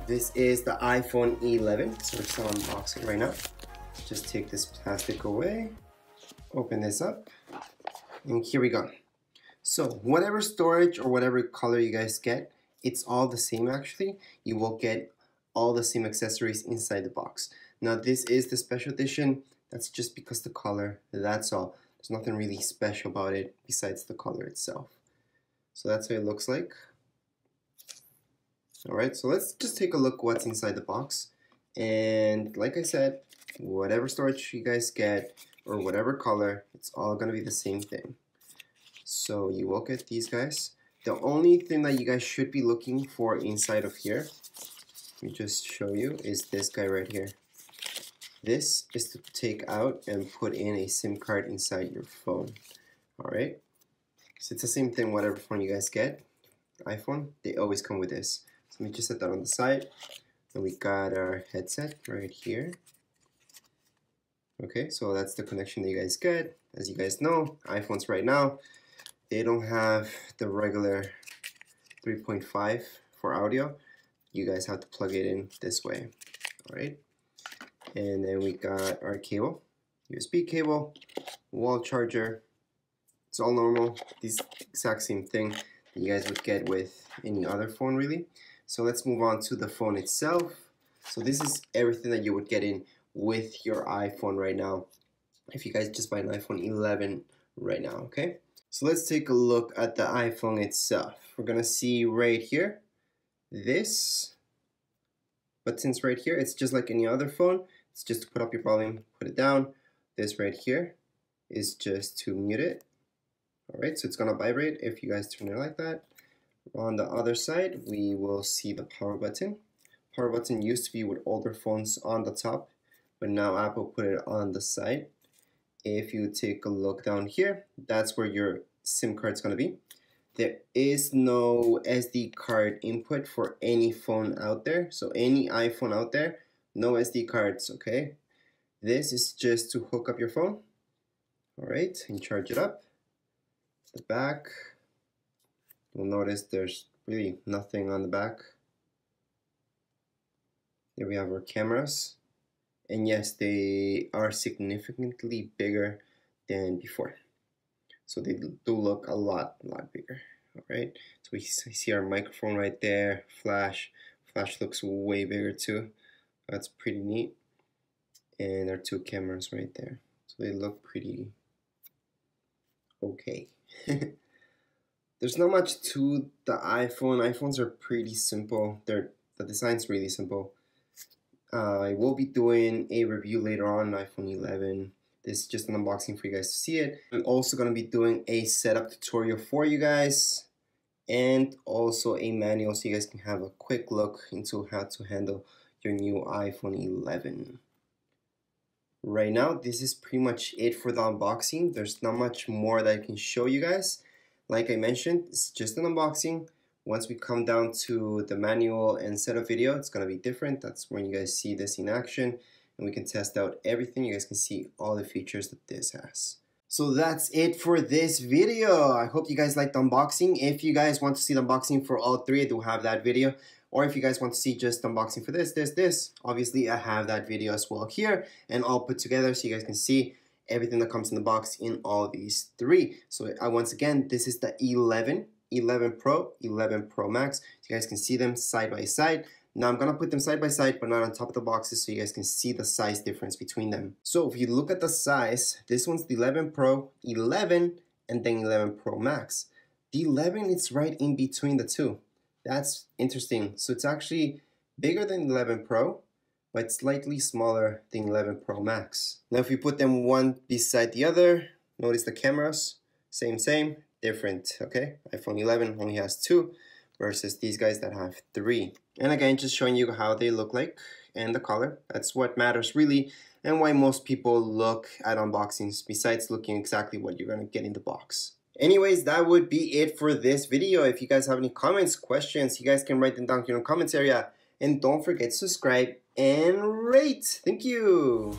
This is the iPhone 11, so we're still unboxing right now. Just take this plastic away, open this up, and here we go. So whatever storage or whatever color you guys get, it's all the same actually. You will get all the same accessories inside the box. Now this is the special edition. That's just because the color, that's all. There's nothing really special about it besides the color itself. So that's how it looks like. Alright, so let's just take a look what's inside the box. And like I said, whatever storage you guys get or whatever color, it's all gonna be the same thing. So you will get these guys. The only thing that you guys should be looking for inside of here, let me just show you, is this guy right here. This is to take out and put in a SIM card inside your phone. Alright, so it's the same thing whatever phone you guys get, iPhone, they always come with this. So let me just set that on the side. And we got our headset right here. Okay, so that's the connection that you guys get. As you guys know, iPhones right now, they don't have the regular 3.5 for audio. You guys have to plug it in this way. Alright. And then we got our cable, USB cable, wall charger. It's all normal. This exact same thing that you guys would get with any other phone really. So let's move on to the phone itself. So this is everything that you would get in with your iPhone right now, if you guys just buy an iPhone 11 right now, okay? So let's take a look at the iPhone itself. We're gonna see right here, this buttons right here, it's just like any other phone. It's just to put up your volume, put it down. This right here is just to mute it. Alright, so it's gonna vibrate if you guys turn it like that. On the other side, we will see the power button. Power button used to be with older phones on the top, but now Apple put it on the side. If you take a look down here, that's where your SIM card is going to be. There is no SD card input for any phone out there. So any iPhone out there, no SD cards, okay? This is just to hook up your phone. Alright, and charge it up. The back, you'll notice there's really nothing on the back. There we have our cameras. And yes, they are significantly bigger than before. So they do look a lot bigger. Alright, so we see our microphone right there, flash. Flash looks way bigger too. That's pretty neat. And our two cameras right there. So they look pretty okay. There's not much to the iPhone. iPhones are pretty simple. The design's really simple. I will be doing a review later on iPhone 11. This is just an unboxing for you guys to see it. I'm also going to be doing a setup tutorial for you guys and also a manual so you guys can have a quick look into how to handle your new iPhone 11. Right now, this is pretty much it for the unboxing. There's not much more that I can show you guys. Like I mentioned, it's just an unboxing. Once we come down to the manual and setup video, it's going to be different. That's when you guys see this in action and we can test out everything. You guys can see all the features that this has. So that's it for this video. I hope you guys liked the unboxing. If you guys want to see the unboxing for all three, I do have that video. Or if you guys want to see just unboxing for this, obviously I have that video as well here and all put together so you guys can see everything that comes in the box in all these three. So once again, this is the 11 Pro, 11 Pro Max. So you guys can see them side by side. Now I'm gonna put them side by side but not on top of the boxes so you guys can see the size difference between them. So if you look at the size, this one's the 11 Pro, 11, and then 11 Pro Max. The 11 is right in between the two. That's interesting. So it's actually bigger than 11 Pro, but slightly smaller than 11 Pro Max. Now if you put them one beside the other, notice the cameras, same, different, okay? iPhone 11 only has 2 versus these guys that have 3. And again, just showing you how they look like and the color. That's what matters really and why most people look at unboxings besides looking exactly what you're gonna get in the box. Anyways, that would be it for this video. If you guys have any comments, questions, you guys can write them down here in the comments area. And don't forget to subscribe and rate. Thank you.